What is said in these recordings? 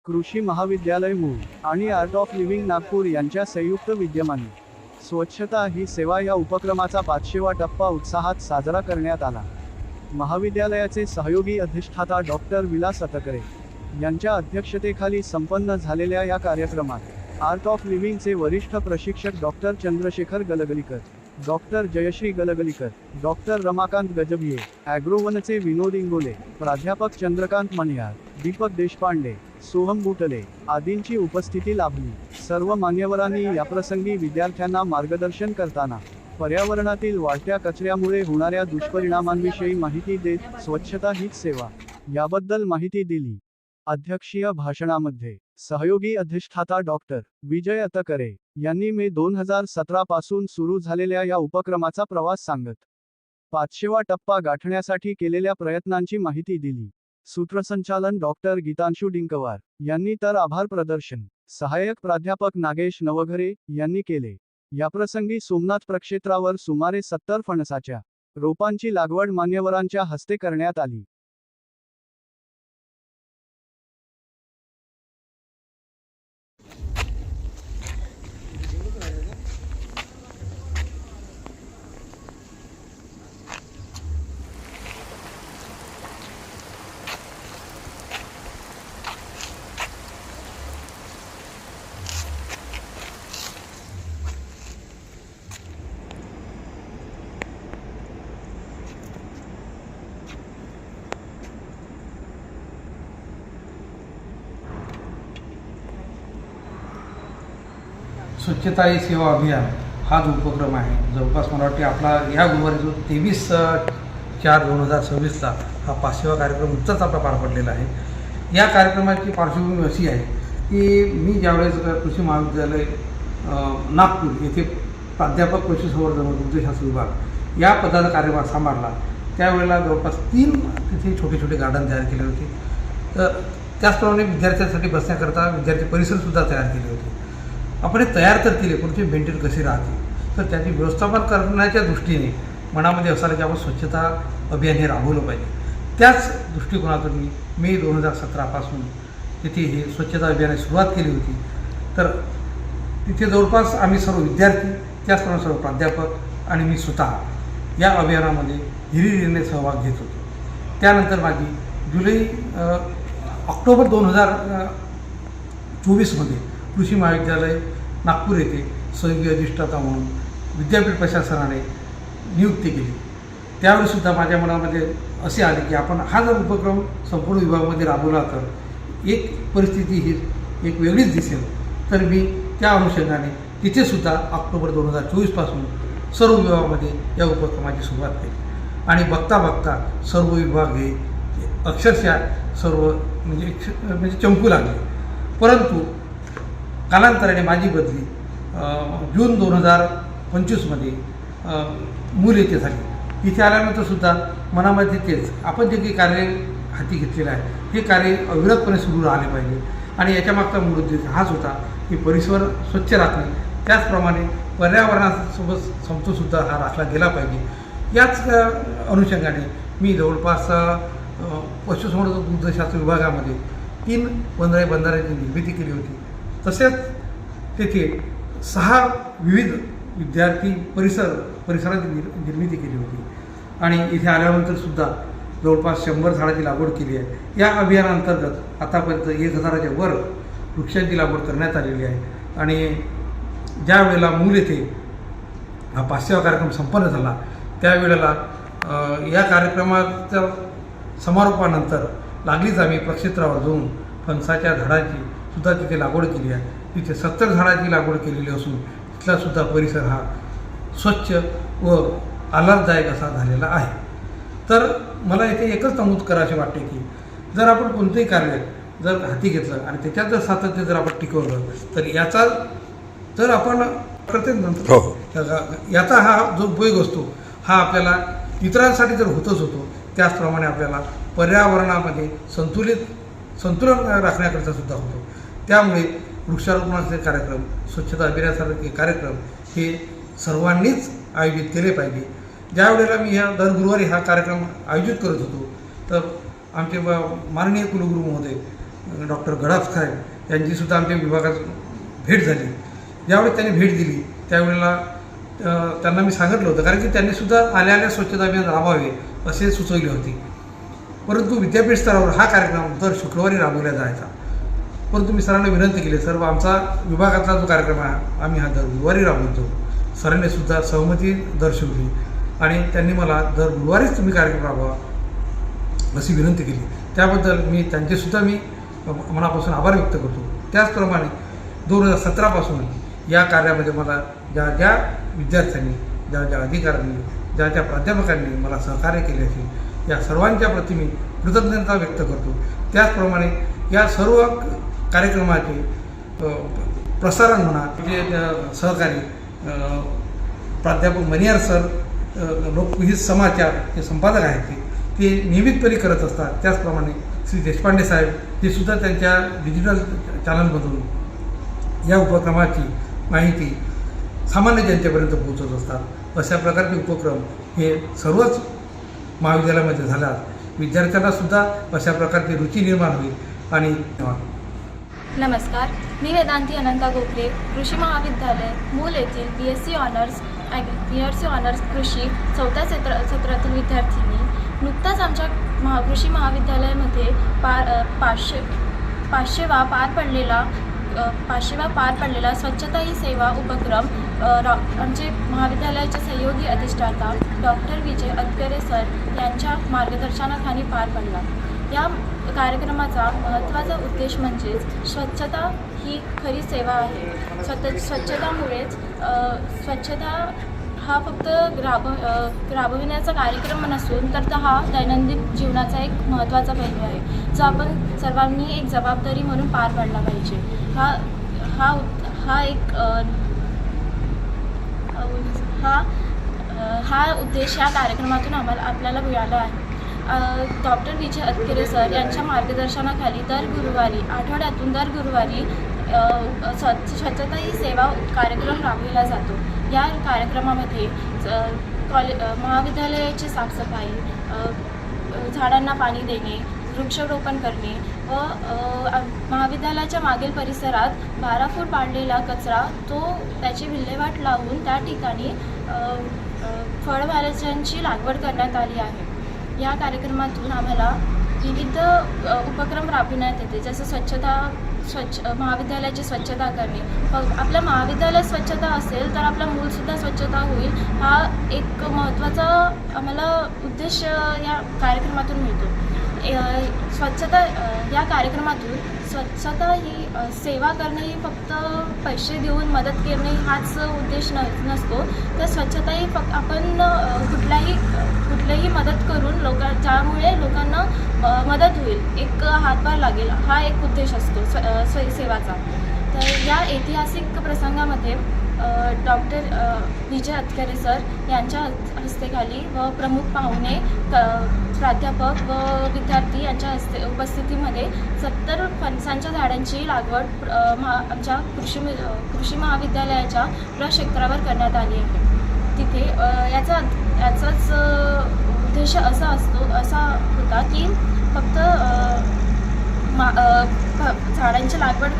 कृषी महाविद्यालय मूळ आणि आर्ट ऑफ लिव्हिंग नागपूर यांच्या संयुक्त विद्यमाने स्वच्छता ही सेवा या उपक्रमाचा 500वा टप्पा उत्साहात साजरा करण्यात आला। महाविद्यालयाचे सहयोगी अधिष्ठाता डॉक्टर विलास अतकरे यांच्या अध्यक्षतेखाली संपन्न झालेल्या या कार्यक्रमात आर्ट ऑफ लिव्हिंगचे वरिष्ठ प्रशिक्षक doctor Chandrashekhar Galgalikar, doctor Jayashree Galgalikar, doctor Ramakant Gajbhiye, ॲग्रोवनचे विनोद इंगोले, प्राध्यापक चंद्रकांत मणियार, दीपक देशपांडे, सोहम बुटले आदींची उपस्थिती लाभली। सर्व मान्यवरांनी याप्रसंगी विद्यार्थ्यांना मार्गदर्शन करताना पर्यावरणातील वाढत्या कचऱ्यामुळे होणाऱ्या दुष्परिणामांविषयी माहिती देत स्वच्छता हीच सेवा याबद्दल माहिती दिली। अध्यक्षीय भाषणामध्ये सहयोगी अधिष्ठाता डॉक्टर विजय अतकरे यांनी मे 2017 पासून सुरू झालेल्या या उपक्रमाचा प्रवास सांगत 500वा टप्पा गाठण्यासाठी केलेल्या प्रयत्नांची माहिती दिली। सूत्रसंचालन डॉक्टर गीतांशु डिंकवार यांनी तर आभार प्रदर्शन सहाय्यक प्राध्यापक नागेश नवघरे यांनी केले। याप्रसंगी सोमनाथ प्रक्षेत्रावर सुमारे 70 फणसाच्या रोपांची लागवड मान्यवरांच्या हस्ते करण्यात आली। स्वच्छता ही सेवा अभियान हा जो उपक्रम आहे, जवळपास मला वाटते आपला या गुरुवारी जो 23/4/2026 हा 500वा कार्यक्रम नुकताच आपला पार पडलेला आहे। या कार्यक्रमाची पार्श्वभूमी अशी आहे की मी ज्यावेळेस कृषी महाविद्यालय नागपूर येथे प्राध्यापक पशुसंवर्धन व दुग्धशास्त्र विभाग या पदाचा कार्यभार सांभाळला, त्यावेळेला जवळपास 3 तिथे छोटे छोटे गार्डन तयार केले होते। तर त्याचप्रमाणे विद्यार्थ्यांसाठी बसण्याकरता विद्यार्थी परिसरसुद्धा तयार केले होते। आपण हे तयार तर केले, पण ते मेंटेन कसे राहते तर त्याचे व्यवस्थापन करण्याच्या दृष्टीने मनामध्ये असायला की आपण स्वच्छता अभियान हे राबवलं पाहिजे। त्याच दृष्टिकोनातून मी मे 2017 पासून तिथे हे स्वच्छता अभियानाची सुरुवात केली होती। तर तिथे जवळपास आम्ही सर्व विद्यार्थी, त्याचप्रमाणे सर्व प्राध्यापक आणि मी स्वतः या अभियानामध्ये हिरिरीने सहभाग घेत होतो। त्यानंतर माझी ऑक्टोबर 2024मध्ये कृषी महाविद्यालय नागपूर येथे सहयोगी अधिष्ठाता म्हणून विद्यापीठ प्रशासनाने नियुक्ती केली। त्यावेळीसुद्धा माझ्या मनामध्ये असे आले की आपण हा जर उपक्रम संपूर्ण विभागामध्ये राबवला तर एक परिस्थिती ही एक वेगळीच दिसेल। तर मी त्या अनुषंगाने तिथेसुद्धा ऑक्टोबर 2024 पासून सर्व विभागामध्ये या उपक्रमाची सुरुवात केली आणि बघता बघता सर्व विभाग हे अक्षरशः सर्व म्हणजे चमकू लागले। परंतु कालांतराने माझी बदली जून 2025मध्ये मूल येथे झाली। इथे आल्यानंतरसुद्धा मनामध्ये तेच आपण जे काही कार्य हाती घेतलेलं आहे हे कार्य अविरतपणे सुरू राहिले पाहिजे आणि याच्यामागचा मूळ उद्देश हाच होता की परिसर स्वच्छ राखणे, त्याचप्रमाणे पर्यावरणासोबत समतोलसुद्धा हा राखला गेला पाहिजे। याच अनुषंगाने मी जवळपास पशुसंवर्धन दुग्धशास्त्र विभागामध्ये 3 बंधाऱ्यांची निर्मिती केली होती। तसेच तेथे 6 विविध विद्यार्थी परिसराची निर्मिती केली होती आणि इथे आल्यानंतरसुद्धा जवळपास 100 झाडाची लागवड केली आहे। या अभियानांतर्गत आतापर्यंत 1000च्या वर वृक्षांची लागवड करण्यात आलेली आहे आणि ज्या वेळेला मूल येथे हा 500वा कार्यक्रम संपन्न झाला त्यावेळेला या कार्यक्रमाच्या समारोपानंतर लागलीच आम्ही प्रक्षेत्रावर जाऊन फणसाच्या झाडाची सुद्धा तिथे लागवड केली आहे। तिथे 70 झाडाची लागवड केलेली असून तिथलासुद्धा परिसर हा स्वच्छ व आल्हाददायक असा झालेला आहे। तर मला इथे एकच नमूद करायचे वाटते की जर आपण कोणतेही कार्य जर हाती घेतलं आणि त्याच्यात जर सातत्य जर आपण टिकवलं तर याचा जर आपण प्रत्येक याचा हा जो उपयोग असतो हा आपल्याला इतरांसाठी जर होतच होतो, त्याचप्रमाणे आपल्याला पर्यावरणामध्ये संतुलन राखण्याकरता सुद्धा होतो। त्यामुळे वृक्षारोपणाचे कार्यक्रम, स्वच्छता अभियानासारखे कार्यक्रम हे सर्वांनीच आयोजित केले पाहिजे। ज्या वेळेला मी दर गुरुवारी हा कार्यक्रम आयोजित करत होतो तर आमचे माननीय कुलगुरू महोदय डॉक्टर गडाफ साहेब यांचीसुद्धा आमच्या विभागात भेट झाली. ज्यावेळी त्यांनी भेट दिली त्यावेळेला त्यांना मी सांगितलं होतं, कारण की त्यांनीसुद्धा आल्या स्वच्छता अभियान राबवावे असे सुचवले होते. परंतु विद्यापीठ स्तरावर हा कार्यक्रम दर शुक्रवारी राबवला जायचा. परंतु मी सरांना विनंती केली, सर आमचा विभागातला जो कार्यक्रम आहे आम्ही हा दर गुरुवारी राबवतो. सरांनी सुद्धा सहमती दर्शवली आणि त्यांनी मला दर गुरुवारीच तुम्ही कार्यक्रम राबवा अशी विनंती केली. त्याबद्दल मी त्यांचेसुद्धा मी मनापासून आभार व्यक्त करतो. त्याचप्रमाणे 2017पासून या कार्यामध्ये मला ज्या विद्यार्थ्यांनी, ज्या अधिकाऱ्यांनी, ज्या प्राध्यापकांनी मला सहकार्य केले असेल या सर्वांच्या प्रती मी कृतज्ञता व्यक्त करतो. त्याचप्रमाणे या सर्व कार्यक्रमाचे प्रसारण म्हणा जे सहकारी प्राध्यापक मनियार सर, लोकहित समाचार जे संपादक आहेत ते नियमितपणे करत असतात. त्याचप्रमाणे श्री देशपांडे साहेब हे सुद्धा त्यांच्या डिजिटल चॅनलमधून या उपक्रमाची माहिती सामान्य जनतेपर्यंत पोहोचत असतात. अशा प्रकारचे उपक्रम हे सर्वच महाविद्यालयामध्ये झाल्यास विद्यार्थ्यांनासुद्धा अशा प्रकारची रुची निर्माण होईल. आणि नमस्कार, मी वेदांती अनंता गोखले, कृषी महाविद्यालय मूल येथील BSc ऑनर्स कृषी 4थ्या सत्रातील विद्यार्थिनी. नुकताच आमच्या कृषी महाविद्यालयामध्ये 500वा पार पडलेला स्वच्छता ही सेवा उपक्रम आमचे महाविद्यालयाचे सहयोगी अधिष्ठाता डॉक्टर विजय अतकरे सर यांच्या मार्गदर्शनाखाली पार पडला. या कार्यक्रमाचा महत्त्वाचा उद्देश म्हणजेच स्वच्छता ही खरी सेवा आहे. स्वच्छतामुळेच स्वच्छता हा फक्त राबविण्याचा कार्यक्रम नसून तर हा दैनंदिन जीवनाचा एक महत्त्वाचा पैलू आहे, जो आपण सर्वांनी एक जबाबदारी म्हणून पार पाडला पाहिजे. हा उद्देश या कार्यक्रमातून आपल्याला मिळाला आहे. डॉक्टर विजय अतकरे सर यांच्या मार्गदर्शनाखाली आठवड्यातून दर गुरुवारी स्वच्छता ही सेवा कार्यक्रम राबविला जातो. या कार्यक्रमामध्ये महाविद्यालयाची साफसफाई, झाडांना पाणी देणे, वृक्षारोपण करणे व महाविद्यालयाच्या मागील परिसरात 12 फूट पाडलेला कचरा त्याची विल्हेवाट लावून त्या ठिकाणी फळभाज्यांची लागवड करण्यात आली आहे. या कार्यक्रमातून आम्हाला विविध उपक्रम राबविण्यात येते, जसं महाविद्यालयाची स्वच्छता करणे. आपल्या महाविद्यालयात स्वच्छता असेल तर आपला मूलसुद्धा स्वच्छता होईल, हा एक महत्त्वाचा आम्हाला उद्देश या कार्यक्रमातून मिळतो. या कार्यक्रमातून स्वच्छता ही सेवा करणे ही फक्त पैसे देऊन मदत करणे हाच उद्देश नसतो. तर स्वच्छता ही फक्त आपण कुठल्याही मदत करून ज्यामुळे लोकांना मदत होईल, एक हातभार लागेल, हा एक उद्देश असतो सेवाचा. तर या ऐतिहासिक प्रसंगामध्ये डॉक्टर विजय अतकरे सर यांच्या हस्तेखाली व प्रमुख पाहुणे प्राध्यापक व विद्यार्थी यांच्या उपस्थितीमध्ये 70 फणसांच्या झाडांची लागवड आमच्या कृषी महाविद्यालयाच्या प्रक्षेत्रावर करण्यात आली आहे. तिथे याचाच उद्देश असा होता की फक्त झाडांची लागवड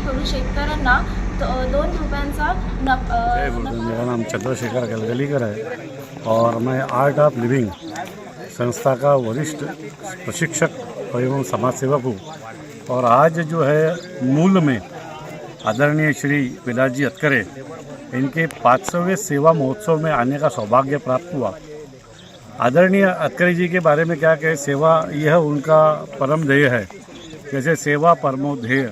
करून शेतकऱ्यांना 2 रुपयांचा मेरा नाम चंद्रशेखर गलगलीकर है और मैं आर्ट ऑफ लिविंग संस्था का वरिष्ठ प्रशिक्षक एवं समाजसेवक हूँ. और आज जो है मूल में आदरणीय श्री विलासजी अतकरे इनके 500वें सेवा महोत्सव में आने का सौभाग्य प्राप्त हुआ. आदरणीय अतकरे जी के बारे में क्या कहें, सेवा यह उनका परम ध्येय है. जैसे सेवा परमो ध्येय,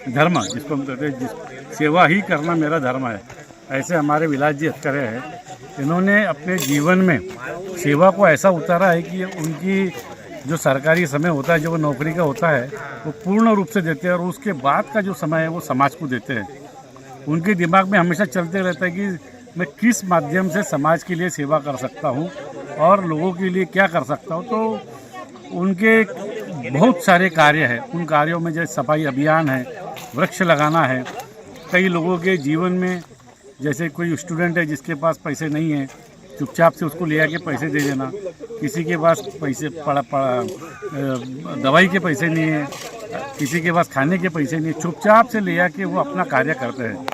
धर्म जिसको हम कहते हैं, सेवा ही करना मेरा धर्म है, ऐसे हमारे विलासजी अतकरे हैं. इन्होंने अपने जीवन में सेवा को ऐसा उतारा है कि उनकी जो सरकारी समय होता है, जो वो नौकरी का होता है, वो पूर्ण रूप से देते हैं और उसके बाद का जो समय है वो समाज को देते हैं. उनके दिमाग में हमेशा चलते रहता है कि मैं किस माध्यम से समाज के लिए सेवा कर सकता हूँ और लोगों के लिए क्या कर सकता हूँ. तो उनके बहुत सारे कार्य हैं. उन कार्यों में जैसे सफाई अभियान है, वृक्ष लगाना है. कई लोगों के जीवन में, जैसे कोई स्टूडेंट है जिसके पास पैसे नहीं हैं चुपचाप से उसको ले आके पैसे दे देना। किसी के पास पैसे दवाई के पैसे नहीं है, किसी के पास खाने के पैसे नहीं, चुपचाप से ले आके वो अपना कार्य करते हैं।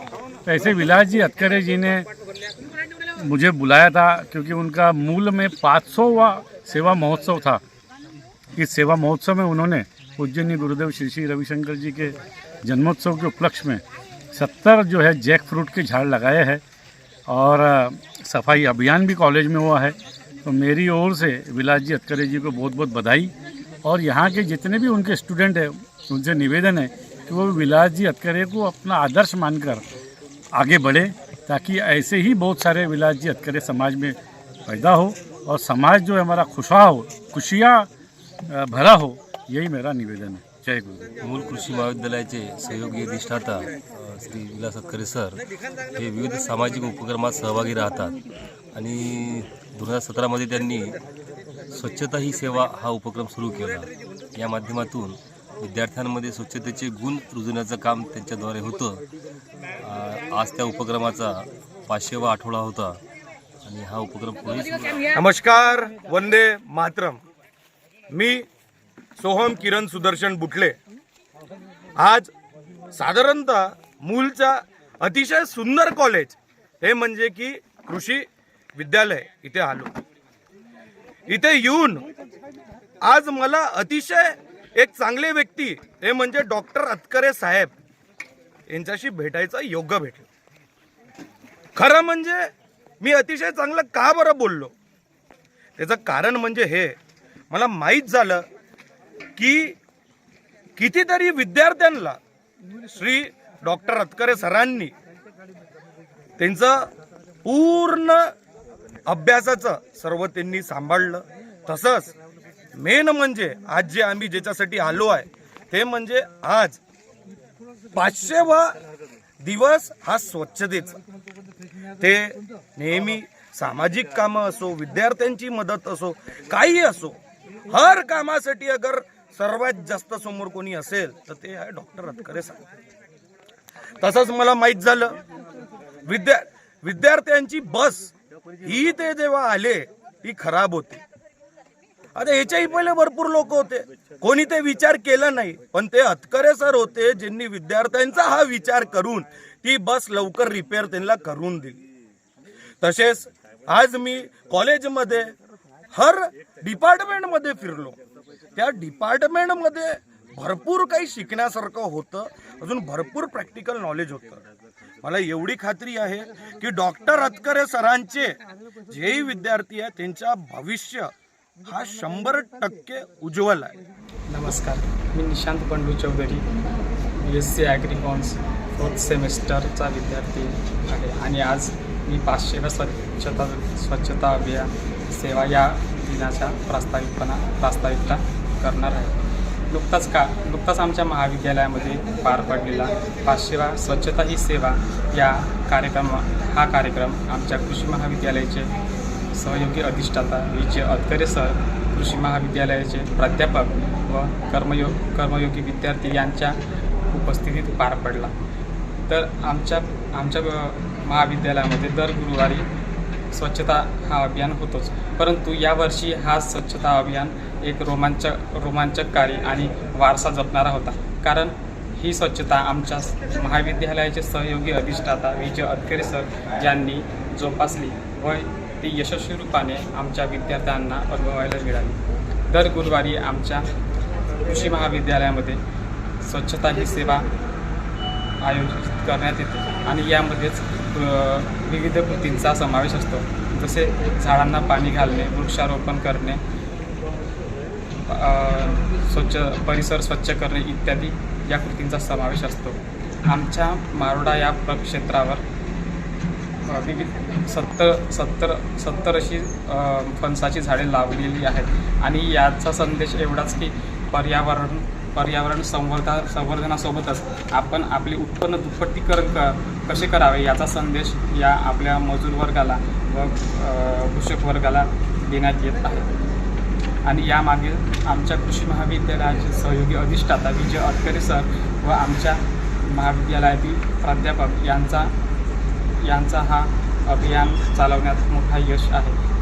तो ऐसे विलास जी हतकरे जी ने मुझे बुलाया था, क्योंकि उनका मूल में 500वां सेवा महोत्सव था। इस सेवा महोत्सव में उन्होंने पूज्यनीय गुरुदेव श्री श्री रविशंकर जी के जन्मोत्सव के उपलक्ष्य में 70 जो है जैक फ्रूट के झाड़ लगाए हैं और सफाई अभियान भी कॉलेज में हुआ है। तो मेरी ओर से विलास जी हतकरे जी को बहुत बहुत बधाई, और यहाँ के जितने भी उनके स्टूडेंट हैं उनसे निवेदन है कि वो विलास जी हतकरे को अपना आदर्श मानकर आगे बढ़े, ताकि ऐसे ही बहुत सारे विलास जी हतकरे समाज में पैदा हो और समाज जो है हमारा खुशियाँ भरा हो। यही मेरा निवेदन है। जय गुरु। मूल कृषी महाविद्यालयाचे सहयोगी अधिष्ठाता श्री विलास हतकरे सर हे विविध सामाजिक उपक्रमात सहभागी राहतात आणि 2017मध्ये त्यांनी स्वच्छता ही सेवा हा उपक्रम सुरू केला। या माध्यमातून विद्यार्थ्यांमध्ये स्वच्छतेचे गुण रुजवण्याचं काम त्यांच्याद्वारे होतं। आज त्या उपक्रमाचा 500वा आठवडा होता आणि हा उपक्रम पुढे सुरू आहे। नमस्कार, वंदे मातरम। मी सोहम किरण सुदर्शन बुटले आज साधारणतः मूलचा अतिशय सुंदर कॉलेज हे म्हणजे की कृषी विद्यालय इथे आलो। इथे येऊन आज मला अतिशय एक चांगले व्यक्ती हे म्हणजे डॉक्टर हतकरे साहेब यांच्याशी भेटायचं योग्य भेटलं। खरं म्हणजे मी अतिशय चांगलं का बरं बोललो, त्याचं कारण म्हणजे हे मला माहीत झालं की कितीतरी विद्यार्थ्यांना श्री डॉक्टर हतकरे सरांनी त्यांचं पूर्ण अभ्यासाचं सर्व त्यांनी सांभाळलं। तसंच मेन म्हणजे आज जे आम्ही ज्याच्यासाठी आलो आहे ते म्हणजे आज 500वा दिवस हा स्वच्छतेचा। ते नेहमी सामाजिक कामं असो, विद्यार्थ्यांची मदत असो, काही असो, हर कामासाठी अगर सर्वात जास्त समोर कोणी असेल तर ते आहे डॉक्टर हतकरे साहेब। तसंच मला माहीत झालं विद्यार्थ्यांची बस ही ते जेव्हा आले ती खराब होती। आता याच्याही पहिले भरपूर लोक होते, कोणी ते विचार केला नाही, पण ते हतकरे सर होते ज्यांनी विद्यार्थ्यांचा हा विचार करून ती बस लवकर रिपेअर त्यांना करून दिली। तसेच आज मी कॉलेजमध्ये हर डिपार्टमेंटमध्ये फिरलो, त्या डिपार्टमेंटमध्ये भरपूर काही शिकण्यासारखं होतं, अजून भरपूर प्रॅक्टिकल नॉलेज होतं। मला एवढी खात्री आहे की डॉक्टर हतकरे सरांचे जेही विद्यार्थी आहेत त्यांचा भविष्य हा 100% उज्ज्वल आहे। नमस्कार, मी निशांत बंडू चौधरी, BSc ॲग्रिकॉन्स 4th सेमेस्टरचा विद्यार्थी आहे आणि आज मी 500वा स्वच्छता अभियान सेवा या दिनाचा प्रास्ताविकता करणार आहे। नुकताच आमच्या महाविद्यालयामध्ये पार पडलेला 500वा स्वच्छता ही सेवा या कार्यक्रम आमच्या कृषी महाविद्यालयाचे सहयोगी अधिष्ठाता विजय हतकरे सर, कृषी महाविद्यालयाचे प्राध्यापक व कर्मयोगी विद्यार्थी यांच्या उपस्थितीत पार पडला। तर आमच्या महाविद्यालयामध्ये दर गुरुवारी स्वच्छता हा अभियान होतोच, परंतु यावर्षी हा स्वच्छता अभियान एक रोमांचकारी आणि वारसा जपणारा होता, कारण ही स्वच्छता आमच्या महाविद्यालयाचे सहयोगी अधिष्ठाता विजय हतकरे सर यांनी जोपासली व ती यशस्वी रूपाने आमच्या विद्यार्थ्यांना अनुभवायला मिळाली। दर गुरुवारी आमच्या कृषी महाविद्यालयामध्ये स्वच्छता ही सेवा आयोजित करण्यात येते आणि यामध्येच विविध कृतींचा समावेश असतो, जसे झाडांना पाणी घालणे, वृक्षारोपण करणे, परिसर स्वच्छ करणे इत्यादी या कृतींचा समावेश असतो। आमच्या मारोडा या प्रक्षेत्रावर विविध 70 अशी फणसाची झाडे लावलेली आहेत आणि याचा संदेश एवढाच की पर्यावरण संवर्धनासोबतच आपण आपले उत्पन्न दुप्पटीकरण कसे करावे याचा संदेश या आपल्या मजूर वर्गाला व कृषक वर्गाला देण्यात येत आहे। आणि यामागे आमच्या कृषी महाविद्यालयाचे सहयोगी अधिष्ठाता विजय हतकरे सर व आमच्या महाविद्यालयातील प्राध्यापक यांचा हा अभियान चालवण्यात मोठा यश आहे.